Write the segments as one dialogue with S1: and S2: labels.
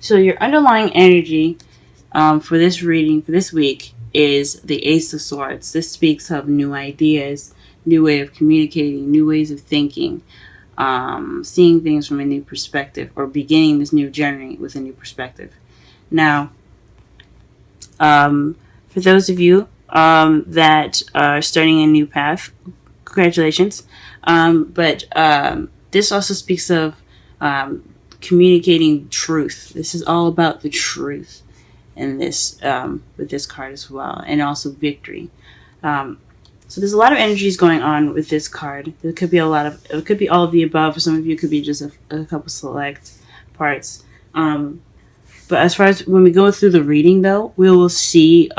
S1: So your underlying energy for this reading for this week is the Ace of Swords. This speaks of new ideas, new way of communicating, new ways of thinking, seeing things from a new perspective, or beginning this new journey with a new perspective. Now, for those of you that are starting a new path, congratulations. But this also speaks of communicating truth. This is all about the truth in this with this card as well, and also victory. So there's a lot of energies going on with this card. There could be it could be all of the above. For some of you, it could be just a couple select parts. But as far as when we go through the reading, though, we will see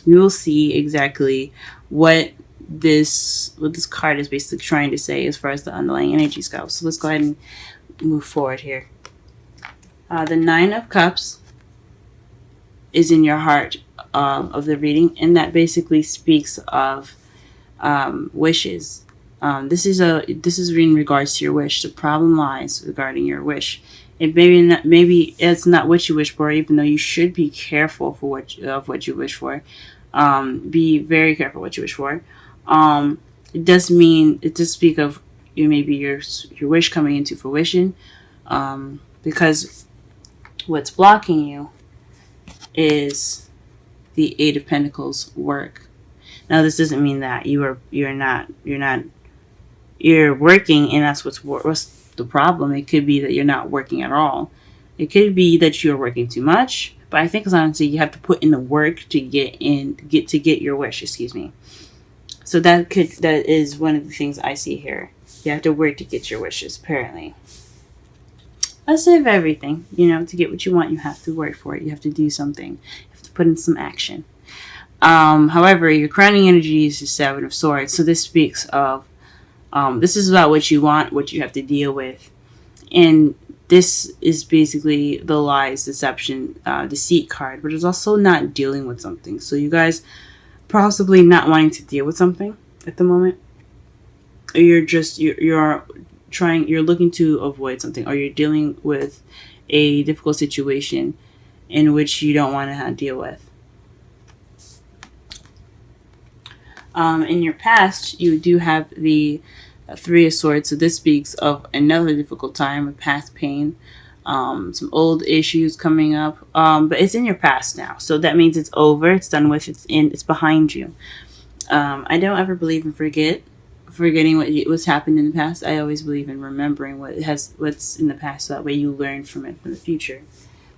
S1: exactly what this card is basically trying to say as far as the underlying energies go. So let's go ahead and move forward here. The Nine of Cups is in your heart of the reading, and that basically speaks of wishes. This is in regards to your wish. The problem lies regarding your wish. It maybe it's not what you wish for, even though you should be careful for what you wish for. Be very careful what you wish for. It does speak of maybe your wish coming into fruition, because what's blocking you is the Eight of Pentacles work. Now, this doesn't mean that you're working and that's what's the problem. It could be that you're not working at all. It could be that you're working too much. But I think, as honestly, you have to put in the work to get your wish. Excuse me. So that is one of the things I see here. You have to work to get your wishes. Apparently, let's say of everything. To get what you want, you have to work for it. You have to do something. You have to put in some action. However, your crowning energy is the Seven of Swords. So this speaks of this is about what you want, what you have to deal with, and this is basically the lies, deception, deceit card, but it's also not dealing with something. So you guys possibly not wanting to deal with something at the moment, or you're looking to avoid something, or you're dealing with a difficult situation in which you don't want to deal with. In your past, you do have the Three of Swords, so this speaks of another difficult time, of past pain, some old issues coming up, but it's in your past now, so that means it's over, it's done with, it's behind you. I don't ever believe in forgetting what's happened in the past. I always believe in remembering what's in the past, so that way you learn from it for the future.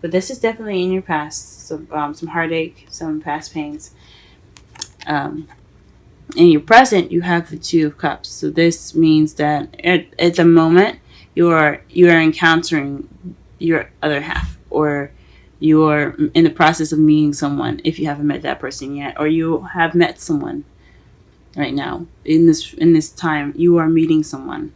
S1: But this is definitely in your past, so some heartache, some past pains. In your present, you have the Two of Cups. So this means that at the moment you are encountering your other half, or you are in the process of meeting someone if you haven't met that person yet, or you have met someone right now. In this time, you are meeting someone.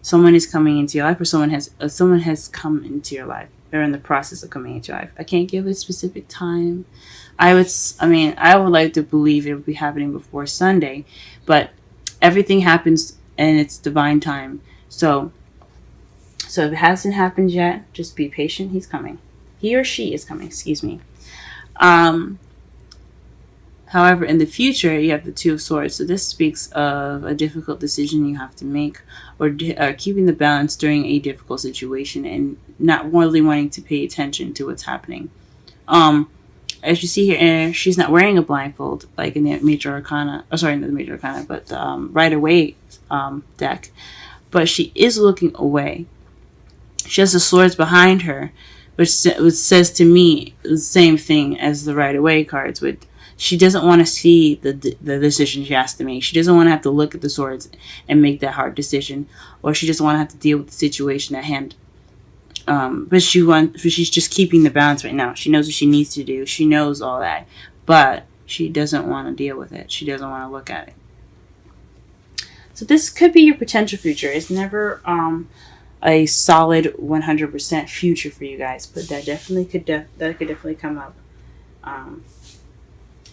S1: Someone is coming into your life, or someone has come into your life. They're in the process of coming into your life. I can't give a specific time. I would like to believe it would be happening before Sunday, but everything happens in its divine time. So if it hasn't happened yet, just be patient. He's coming. He or she is coming. Excuse me. However, in the future, you have the Two of Swords. So this speaks of a difficult decision you have to make, or keeping the balance during a difficult situation, and not really wanting to pay attention to what's happening. As you see here, she's not wearing a blindfold like in the Major Arcana. Oh, sorry, not the Major Arcana, but the Rider-Waite deck. But she is looking away. She has the swords behind her, which says to me the same thing as the Rider-Waite cards. She doesn't want to see the decision she has to make. She doesn't want to have to look at the swords and make that hard decision, or she doesn't want to have to deal with the situation at hand. But she's just keeping the balance right now. She knows what she needs to do. She knows all that, but she doesn't want to deal with it. She doesn't want to look at it. So this could be your potential future. It's never a solid 100% future for you guys, but that could definitely come up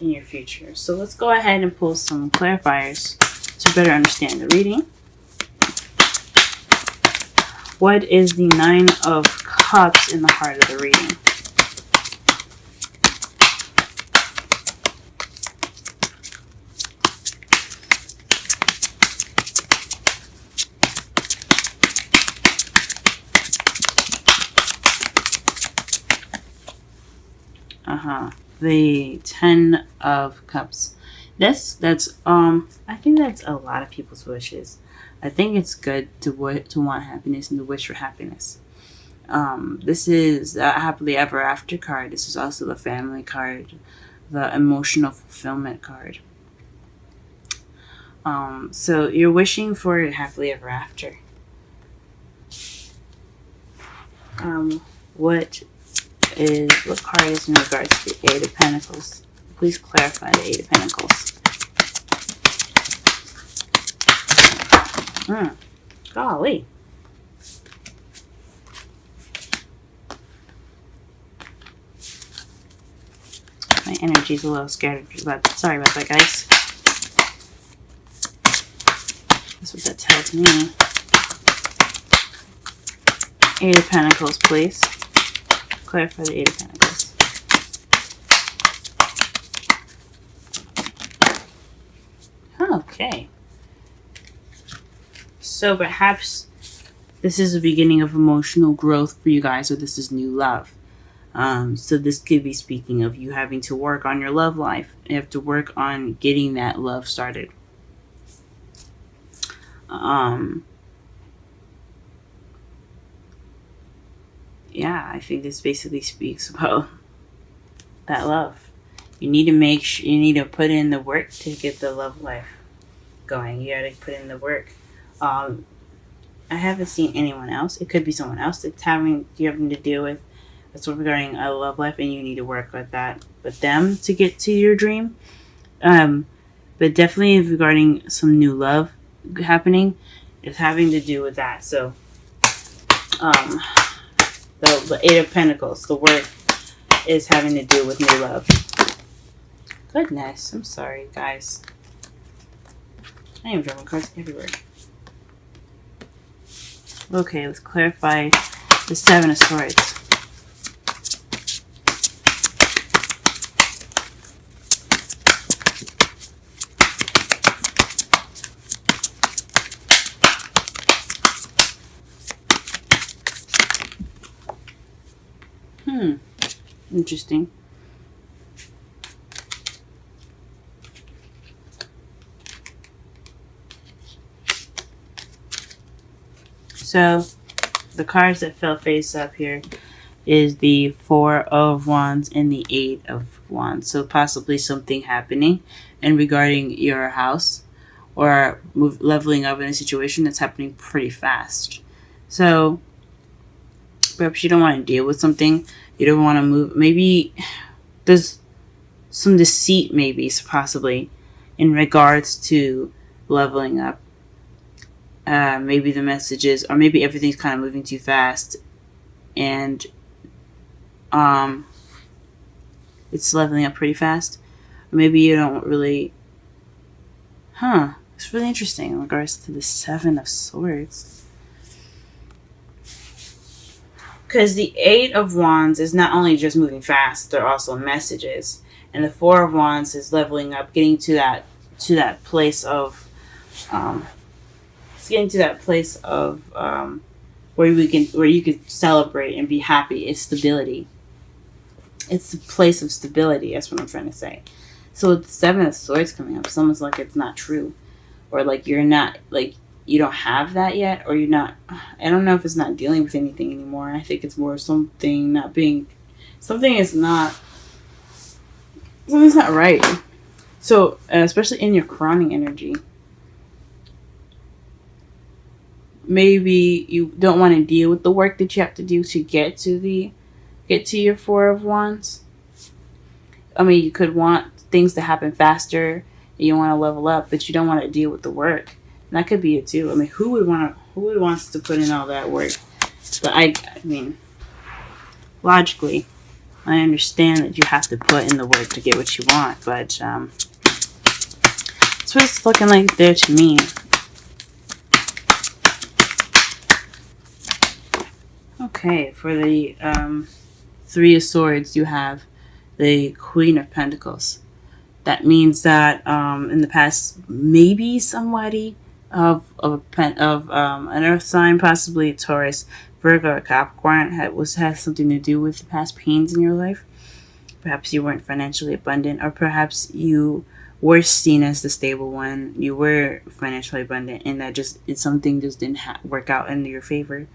S1: in your future. So let's go ahead and pull some clarifiers to better understand the reading. What is the Nine of Cups in the heart of the reading? The Ten of Cups. I think that's a lot of people's wishes. I think it's good to want happiness and to wish for happiness. This is a happily ever after card. This is also the family card, the emotional fulfillment card. So you're wishing for happily ever after. What card is in regards to the Eight of Pentacles? Please clarify the Eight of Pentacles. Golly. My energy's a little scattered. Sorry about that, guys. That's what that tells me. Eight of Pentacles, please. Clarify the Eight of Pentacles. Okay. So perhaps this is the beginning of emotional growth for you guys, or this is new love. So this could be speaking of you having to work on your love life. You have to work on getting that love started. Yeah, I think this basically speaks about that love. You need to put in the work to get the love life going. You gotta put in the work. I haven't seen anyone else. It could be someone else that's having to deal with that's regarding a love life, and you need to work with that with them to get to your dream. But definitely regarding some new love happening, it's having to do with that. So, the Eight of Pentacles, the work is having to do with new love. Goodness, I'm sorry, guys. I am drawing cards everywhere. Okay, let's clarify the Seven of Swords. Interesting. So, the cards that fell face up here is the Four of Wands and the Eight of Wands. So, possibly something happening and regarding your house or leveling up in a situation that's happening pretty fast. So, perhaps you don't want to deal with something. You don't want to move. Maybe there's some deceit, maybe, possibly, in regards to leveling up. Maybe the messages, or maybe everything's kind of moving too fast, and it's leveling up pretty fast. Or maybe you don't really. It's really interesting in regards to the Seven of Swords. Because the Eight of Wands is not only just moving fast, they're also messages. And the Four of Wands is leveling up, getting to that place of where you could celebrate and be happy. It's stability. It's a place of stability. That's what I'm trying to say. So with the Seven of Swords coming up, it's almost like it's not true, or like you're not like. You don't have that yet, or you're not. I don't know if it's not dealing with anything anymore. I think it's more something's not right. So, especially in your crowning energy, maybe you don't want to deal with the work that you have to do to get to your Four of Wands. I mean, you could want things to happen faster. And you want to level up, but you don't want to deal with the work. That could be it too. I mean, who would wants to put in all that work? But I mean, logically, I understand that you have to put in the work to get what you want. But that's what it's looking like there to me. Okay, for the Three of Swords, you have the Queen of Pentacles. That means that in the past, maybe somebody of an Earth sign, possibly a Taurus, Virgo, or Capricorn, has something to do with the past pains in your life. Perhaps you weren't financially abundant, or perhaps you were seen as the stable one. You were financially abundant, and something just didn't work out in your favor.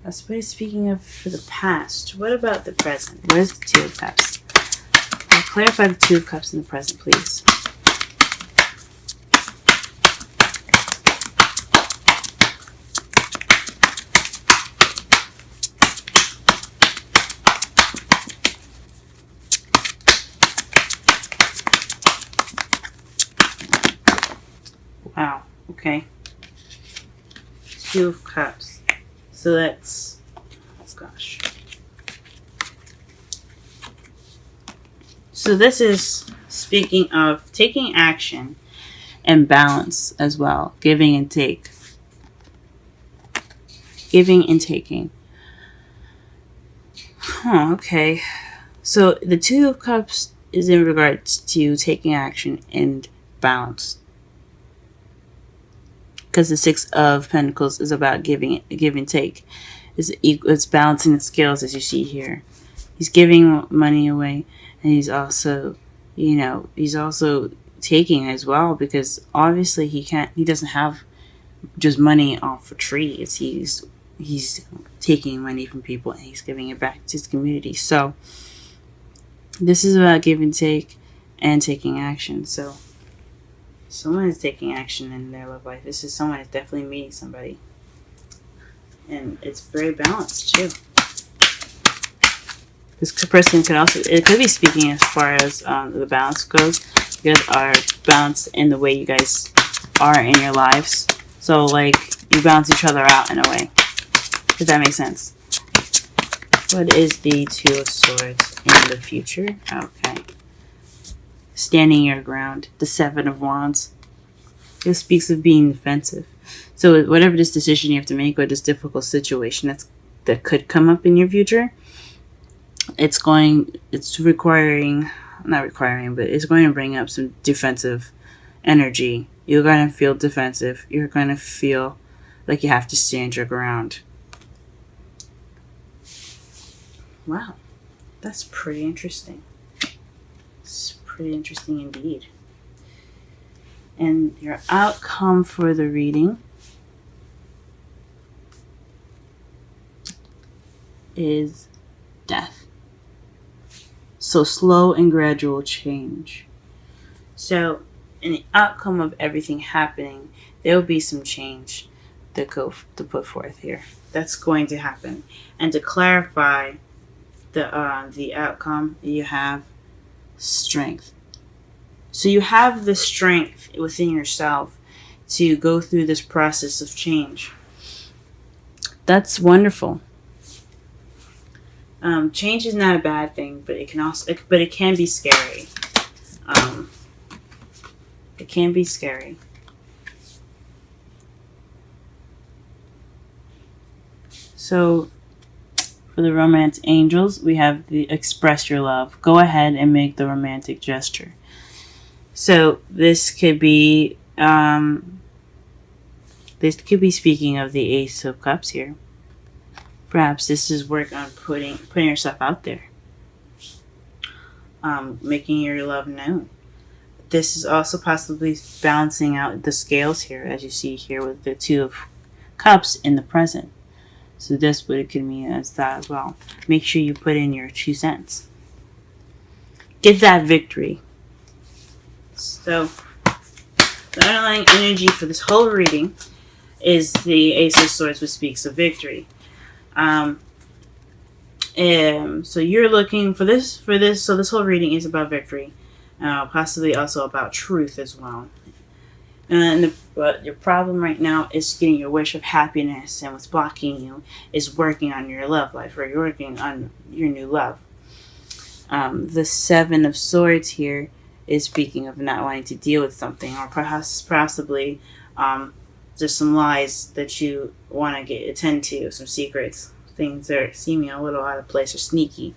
S1: That's what it's speaking of for the past. What about the present? Where's the Two of Cups? Clarify the Two of Cups in the present, please. Wow. Okay. Two of Cups. So that's gosh. So this is speaking of taking action and balance as well. Giving and take. Giving and taking. Okay. So the Two of Cups is in regards to taking action and balance. Because the Six of Pentacles is about give and take. It's balancing the scales, as you see here. He's giving money away, and he's also taking as well, because obviously he doesn't have just money off of trees. He's taking money from people and he's giving it back to his community. So this is about give and take and taking action. So someone is taking action in their love life. This is someone is definitely meeting somebody. And it's very balanced too. This person could be speaking as far as the balance goes. You guys are balanced in the way you guys are in your lives. So like you balance each other out in a way. Does that make sense? What is the Two of Swords in the future? Okay. Standing your ground. The Seven of Wands. It speaks of being defensive. So whatever this decision you have to make, or this difficult situation that could come up in your future, it's going to bring up some defensive energy. You're going to feel defensive. You're going to feel like you have to stand your ground. Wow. That's pretty interesting. It's pretty interesting indeed. And your outcome for the reading is death. So slow and gradual change. So in the outcome of everything happening, there will be some change to put forth here. That's going to happen. And to clarify the outcome, you have strength. So you have the strength within yourself to go through this process of change. That's wonderful. Change is not a bad thing, but it can be scary. It can be scary. So for the romance angels, we have the express your love. Go ahead and make the romantic gesture. So this could be speaking of the Ace of Cups here. Perhaps this is work on putting yourself out there. Making your love known. This is also possibly balancing out the scales here, as you see here with the Two of Cups in the present. So this what it could mean as that as well. Make sure you put in your 2 cents. Get that victory. So the underlying energy for this whole reading is the Ace of Swords, which speaks of victory. So you're looking for this. So this whole reading is about victory, possibly also about truth as well. But your problem right now is getting your wish of happiness, and what's blocking you is working on your love life, or you're working on your new love. The Seven of Swords here is speaking of not wanting to deal with something, or possibly just some lies that you want to attend to, some secrets, things that are seeming a little out of place or sneaky.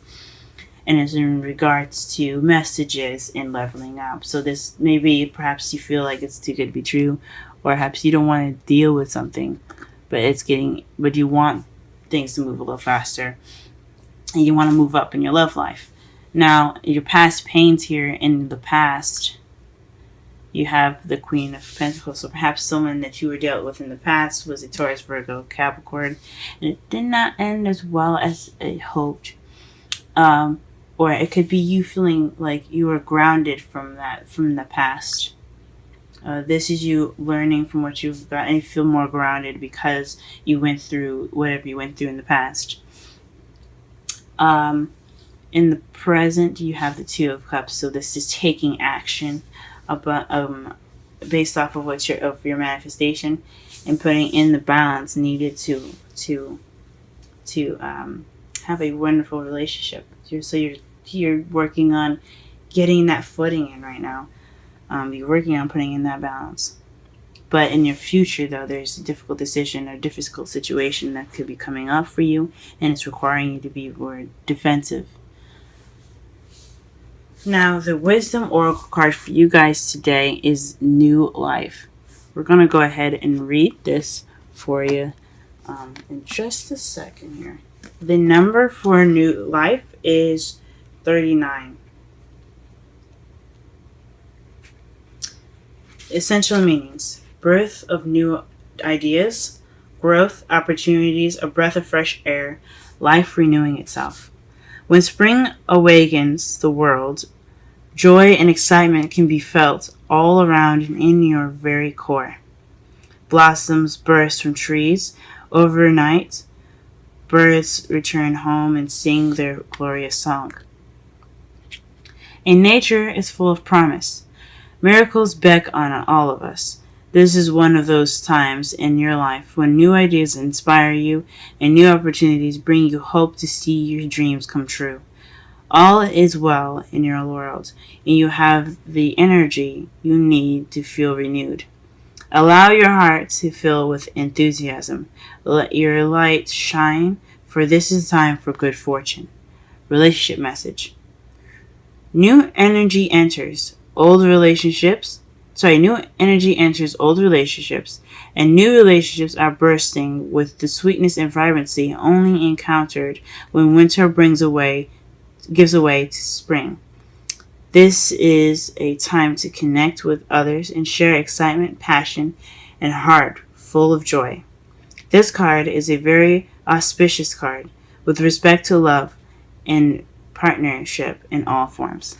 S1: And it's in regards to messages and leveling up. So this maybe perhaps you feel like it's too good to be true, or perhaps you don't want to deal with something, but you want things to move a little faster, and you want to move up in your love life. Now, your past pains here in the past, you have the Queen of Pentacles. So perhaps someone that you were dealt with in the past was a Taurus, Virgo, Capricorn, and it did not end as well as it hoped. Or it could be you feeling like you were grounded from the past. This is you learning from what you've got, and you feel more grounded because you went through whatever you went through in the past. In the present, you have the Two of Cups. So this is taking action based off of your manifestation, and putting in the balance needed to have a wonderful relationship. You're working on getting that footing in right now. You're working on putting in that balance. But in your future, though, there's a difficult decision or difficult situation that could be coming up for you, and it's requiring you to be more defensive. Now, the Wisdom Oracle card for you guys today is New Life. We're going to go ahead and read this for you in just a second here. The number for New Life is 39. Essential meanings: birth of new ideas, growth, opportunities, a breath of fresh air, life renewing itself. When spring awakens the world, joy and excitement can be felt all around and in your very core. Blossoms burst from trees overnight. Birds return home and sing their glorious song. And nature is full of promise. Miracles beckon on all of us. This is one of those times in your life when new ideas inspire you and new opportunities bring you hope to see your dreams come true. All is well in your world, and you have the energy you need to feel renewed. Allow your heart to fill with enthusiasm. Let your light shine, for this is time for good fortune. Relationship message. New energy enters old relationships, and new relationships are bursting with the sweetness and vibrancy only encountered when winter gives away to spring. This is a time to connect with others and share excitement, passion, and heart full of joy. This card is a very auspicious card with respect to love and partnership in all forms.